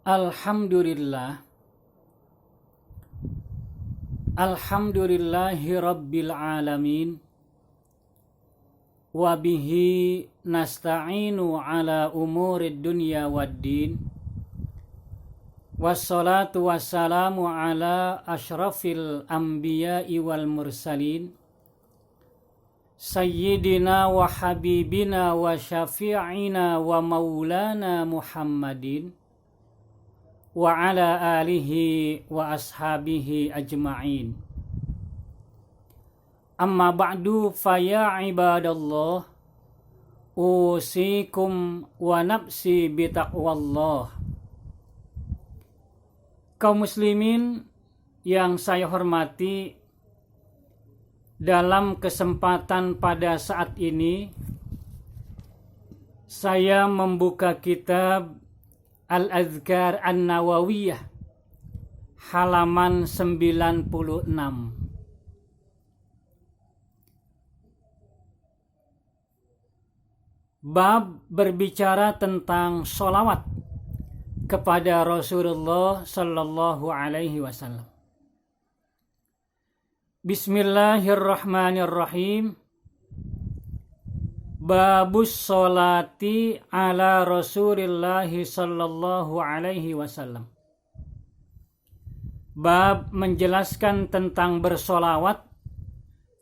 Alhamdulillah. Alhamdulillahi rabbil alamin. Wa bihi nasta'inu ala umurid dunya waddin. Wassalatu wassalamu ala ashrafil anbiya'i wal mursalin. Sayyidina wa habibina wa syafi'ina wa maulana Muhammadin wa ala alihi wa ashabihi ajma'in. Amma ba'du faya ibadallah, usikum wa nafsi bitaqwallah. Kaum muslimin yang saya hormati, dalam kesempatan pada saat ini saya membuka kitab Al-Adhkar An-Nawawiyah halaman 96. Bab berbicara tentang sholawat kepada Rasulullah Sallallahu Alaihi Wasallam. Bismillahirrahmanirrahim. Babus sholati ala Rasulillahi Sallallahu Alaihi Wasallam. Bab menjelaskan tentang bersolawat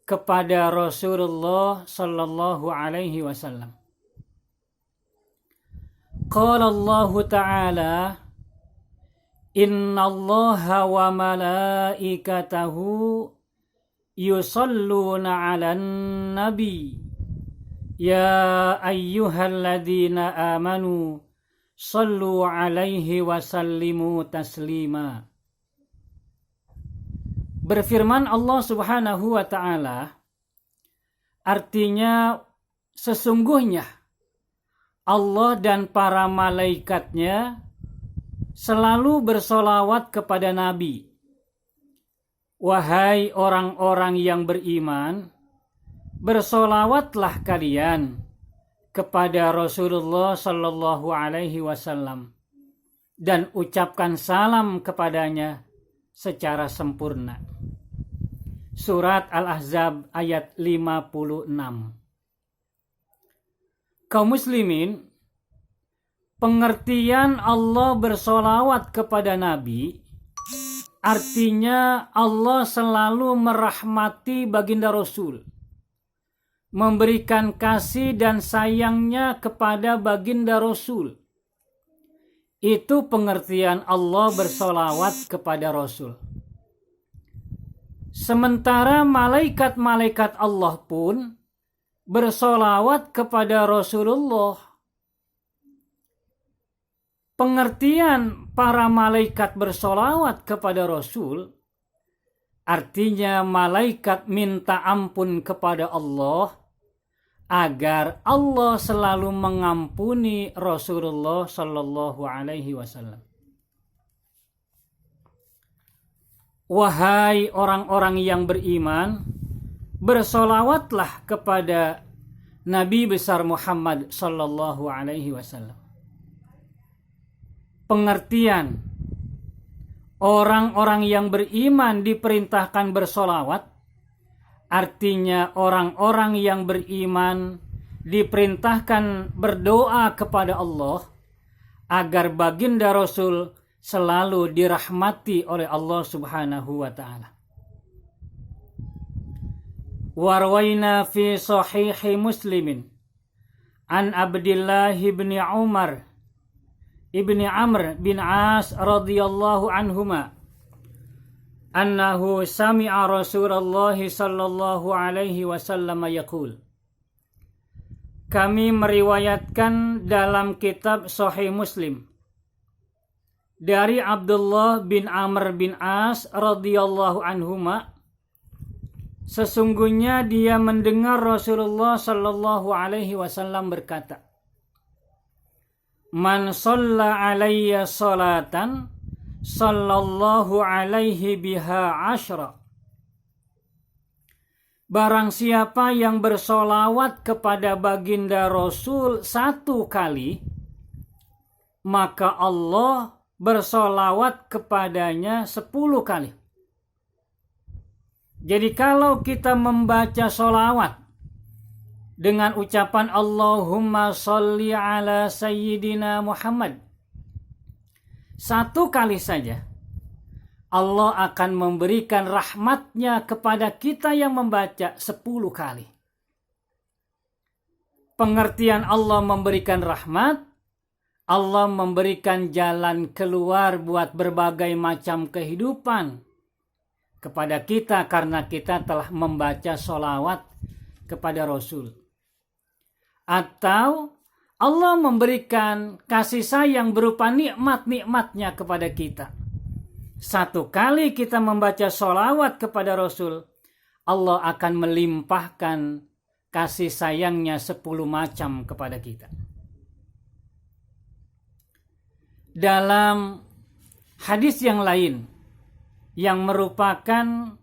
kepada Rasulullah Sallallahu Alaihi Wasallam. Qala Allah Ta'ala, Inna Allaha wa malaikatahu yusalluna 'alan nabi. Ya ayyuhalladzina amanu sallu 'alaihi wa sallimu taslima. Berfirman Allah Subhanahu wa Ta'ala, artinya sesungguhnya Allah dan para malaikatnya selalu bersolawat kepada Nabi. Wahai orang-orang yang beriman, bersolawatlah kalian kepada Rasulullah Sallallahu Alaihi Wasallam dan ucapkan salam kepadanya secara sempurna. Surat Al-Ahzab ayat 56. Kaum muslimin, pengertian Allah bersolawat kepada Nabi artinya Allah selalu merahmati baginda Rasul, memberikan kasih dan sayangnya kepada baginda Rasul. Itu pengertian Allah bersolawat kepada Rasul. Sementara malaikat-malaikat Allah pun bersolawat kepada Rasulullah. Pengertian para malaikat bersolawat kepada Rasul artinya malaikat minta ampun kepada Allah agar Allah selalu mengampuni Rasulullah Sallallahu Alaihi Wasallam. Wahai orang-orang yang beriman, bersolawatlah kepada Nabi besar Muhammad Sallallahu Alaihi Wasallam. Pengertian orang-orang yang beriman diperintahkan bersolawat artinya orang-orang yang beriman diperintahkan berdoa kepada Allah agar baginda Rasul selalu dirahmati oleh Allah Subhanahu wa Ta'ala. Warwaina fi sahihi Muslimin an Abdullah bin Umar ibni Amr bin As radhiyallahu anhuma annahu sami'a Rasulullah sallallahu alaihi wasallam yaqul. Kami meriwayatkan dalam kitab Sahih Muslim dari Abdullah bin Amr bin As radhiyallahu anhuma, sesungguhnya dia mendengar Rasulullah sallallahu alaihi wasallam berkata, Man shalla alayya salatan sallallahu alaihi biha asyra. Barang siapa yang bersolawat kepada baginda Rasul 1 kali, maka Allah bersolawat kepadanya 10 kali. Jadi kalau kita membaca solawat dengan ucapan Allahumma sholli ala sayyidina Muhammad 1 kali saja, Allah akan memberikan rahmatnya kepada kita yang membaca 10 kali. Pengertian Allah memberikan rahmat, Allah memberikan jalan keluar buat berbagai macam kehidupan kepada kita karena kita telah membaca sholawat kepada Rasul. Atau Allah memberikan kasih sayang berupa nikmat-nikmatnya kepada kita. 1 kali kita membaca sholawat kepada Rasul, Allah akan melimpahkan kasih sayangnya 10 macam kepada kita. Dalam hadis yang lain yang merupakan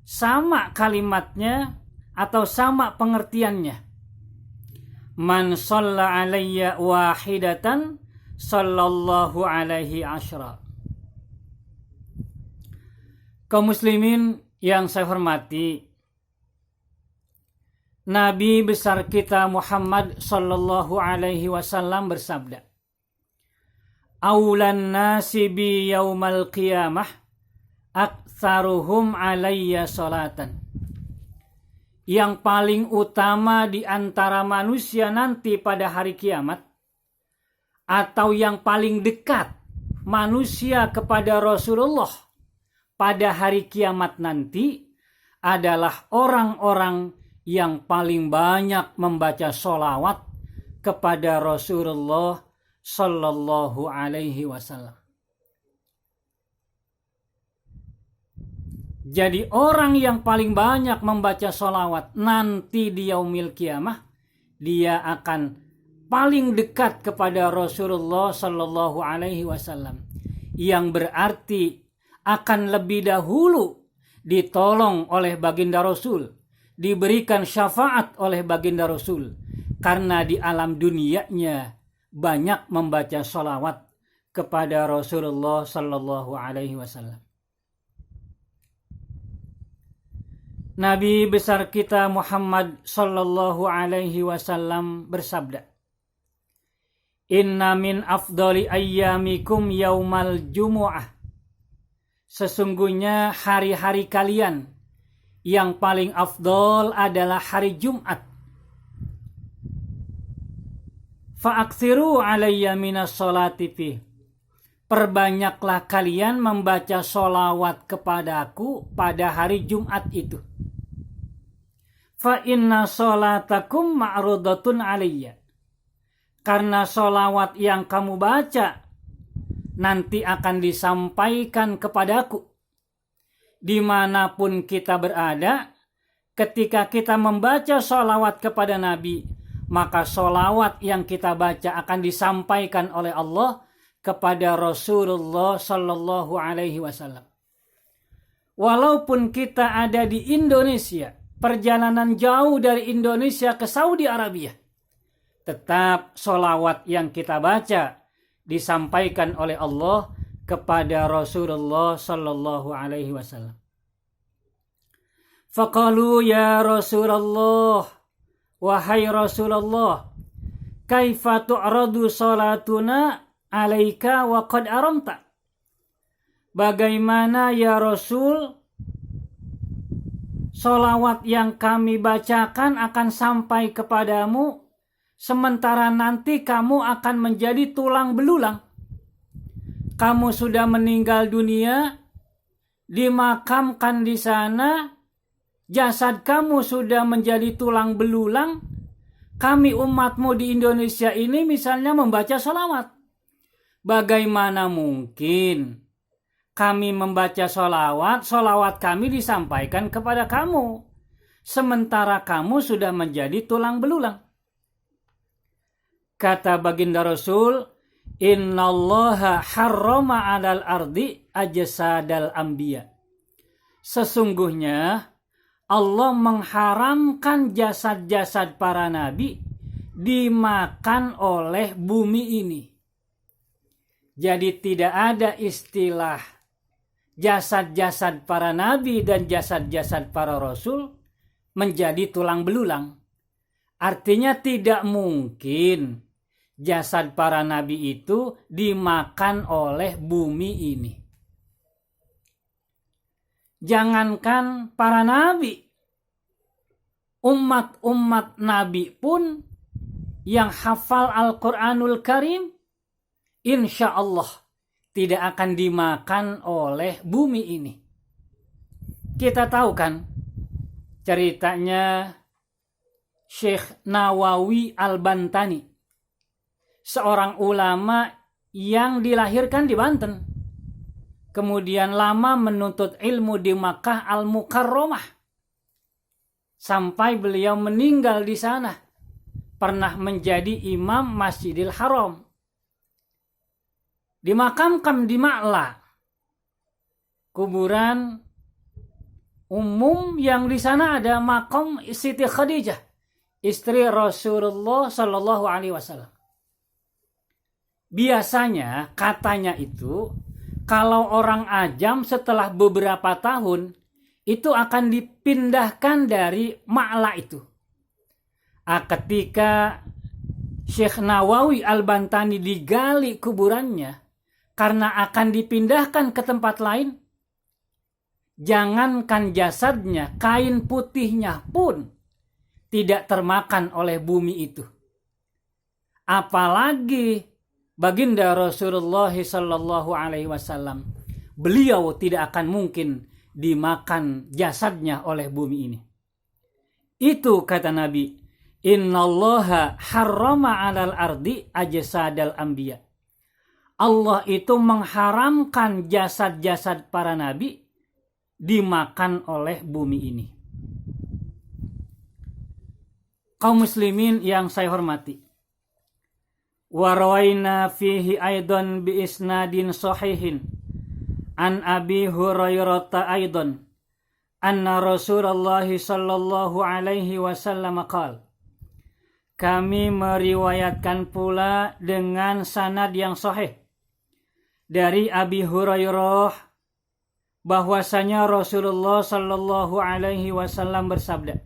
sama kalimatnya atau sama pengertiannya, man shalla alayya wahidatan sallallahu alaihi asyra. Kaum muslimin yang saya hormati, Nabi besar kita Muhammad sallallahu alaihi wasallam bersabda, aulan nasi bi yaumal qiyamah aktsaruhum alayya salatan. Yang paling utama di antara manusia nanti pada hari kiamat, atau yang paling dekat manusia kepada Rasulullah pada hari kiamat nanti adalah orang-orang yang paling banyak membaca sholawat kepada Rasulullah Sallallahu Alaihi Wasallam. Jadi orang yang paling banyak membaca sholawat nanti di yaumil kiamah, dia akan paling dekat kepada Rasulullah Sallallahu Alaihi Wasallam, yang berarti akan lebih dahulu ditolong oleh baginda Rasul, diberikan syafaat oleh baginda Rasul, karena di alam dunianya banyak membaca sholawat kepada Rasulullah Sallallahu Alaihi Wasallam. Nabi besar kita Muhammad Sallallahu Alaihi Wasallam bersabda, inna min afdali ayyamikum yaumal jumu'ah. Sesungguhnya hari-hari kalian yang paling afdol adalah hari Jumat. Fa'aksiru alayya minas sholati fi. Perbanyaklah kalian membaca sholawat kepadaku pada hari Jumat itu. Fa inna sholatakum ma'rudatun alayya. Karena sholawat yang kamu baca nanti akan disampaikan kepadaku. Dimanapun kita berada, ketika kita membaca sholawat kepada Nabi, maka sholawat yang kita baca akan disampaikan oleh Allah kepada Rasulullah Sallallahu Alaihi Wasallam. Walaupun kita ada di Indonesia, perjalanan jauh dari Indonesia ke Saudi Arabia, tetap sholawat yang kita baca disampaikan oleh Allah kepada Rasulullah Sallallahu Alaihi Wasallam. Faqalu ya Rasulullah, wahai Rasulullah, kaifa tu'radu salatuna alaika wa qad aramta. Bagaimana ya Rasul, sholawat yang kami bacakan akan sampai kepadamu sementara nanti kamu akan menjadi tulang belulang. Kamu sudah meninggal dunia, dimakamkan di sana, jasad kamu sudah menjadi tulang belulang. Kami umatmu di Indonesia ini misalnya membaca sholawat. Bagaimana mungkin kami membaca sholawat, sholawat kami disampaikan kepada kamu, sementara kamu sudah menjadi tulang belulang? Kata baginda Rasul, innallaha harrama 'alal ardi ajsadal anbiya. Sesungguhnya Allah mengharamkan jasad-jasad para nabi dimakan oleh bumi ini. Jadi tidak ada istilah jasad-jasad para nabi dan jasad-jasad para rasul menjadi tulang belulang. Artinya tidak mungkin jasad para nabi itu dimakan oleh bumi ini. Jangankan para nabi, umat-umat nabi pun yang hafal Al-Quranul Karim, insya Allah tidak akan dimakan oleh bumi ini. Kita tahu kan ceritanya Syekh Nawawi Al-Bantani, seorang ulama yang dilahirkan di Banten, kemudian lama menuntut ilmu di Makkah Al-Mukarramah sampai beliau meninggal di sana. Pernah menjadi imam Masjidil Haram. Dimakamkan di Ma'la, kuburan umum yang di sana ada makam Siti Khadijah, istri Rasulullah Sallallahu Alaihi Wasallam. Biasanya katanya itu, kalau orang ajam setelah beberapa tahun itu akan dipindahkan dari Ma'la itu. Ketika Syekh Nawawi Al-Bantani digali kuburannya karena akan dipindahkan ke tempat lain, jangankan jasadnya, kain putihnya pun tidak termakan oleh bumi itu. Apalagi baginda Rasulullah Sallallahu Alaihi Wasallam, beliau tidak akan mungkin dimakan jasadnya oleh bumi ini. Itu kata Nabi, innallaha harrama 'alal ardi ajsadal anbiya. Allah itu mengharamkan jasad-jasad para nabi dimakan oleh bumi ini. Kaum muslimin yang saya hormati, wa rawaina fihi aidan bi isnadin sahihin an Abi Hurairah aidan anna Rasulullah sallallahu alaihi wasallam qala. Kami meriwayatkan pula dengan sanad yang sahih dari Abi Hurairah bahwasanya Rasulullah sallallahu alaihi wasallam bersabda,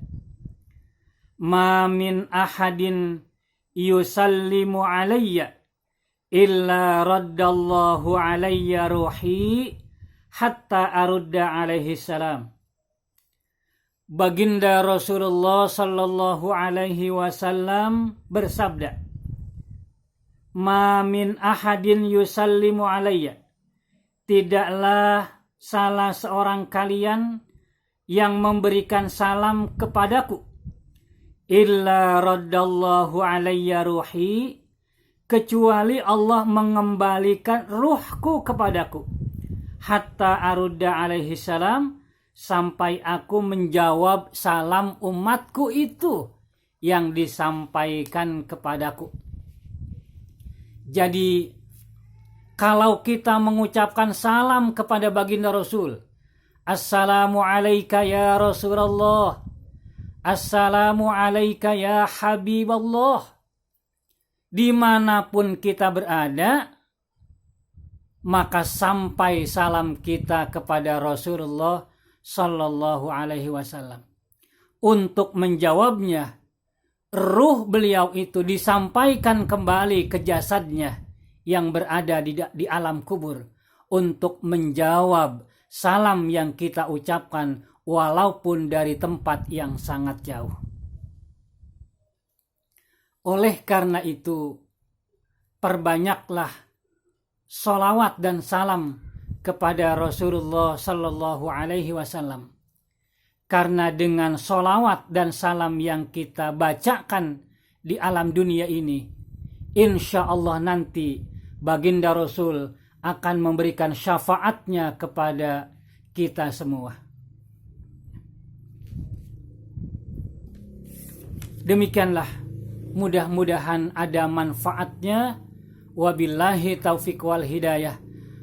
"Ma min ahadin yusallimu alayya illa raddallahu alayya ruhi hatta arudda alaihi salam." Baginda Rasulullah sallallahu alaihi wasallam bersabda, "Ma min ahadin yusallimu alayya." Tidaklah salah seorang kalian yang memberikan salam kepadaku, illa raddallahu alayya ruhi, kecuali Allah mengembalikan ruhku kepadaku, hatta arudda alaihi salam, sampai aku menjawab salam umatku itu yang disampaikan kepadaku. Jadi kalau kita mengucapkan salam kepada baginda Rasul, assalamu alayka ya Rasulullah, assalamu alayka ya Habiballah, dimanapun kita berada, maka sampai salam kita kepada Rasulullah Sallallahu Alaihi Wasallam. Untuk menjawabnya, ruh beliau itu disampaikan kembali ke jasadnya yang berada di alam kubur untuk menjawab salam yang kita ucapkan walaupun dari tempat yang sangat jauh. Oleh karena itu, perbanyaklah sholawat dan salam kepada Rasulullah Sallallahu Alaihi Wasallam. Karena dengan sholawat dan salam yang kita bacakan di alam dunia ini, insya Allah nanti baginda Rasul akan memberikan syafaatnya kepada kita semua. Demikianlah, mudah-mudahan ada manfaatnya. Wabillahi taufiq wal hidayah.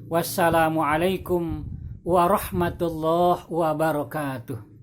Wassalamualaikum warahmatullahi wabarakatuh.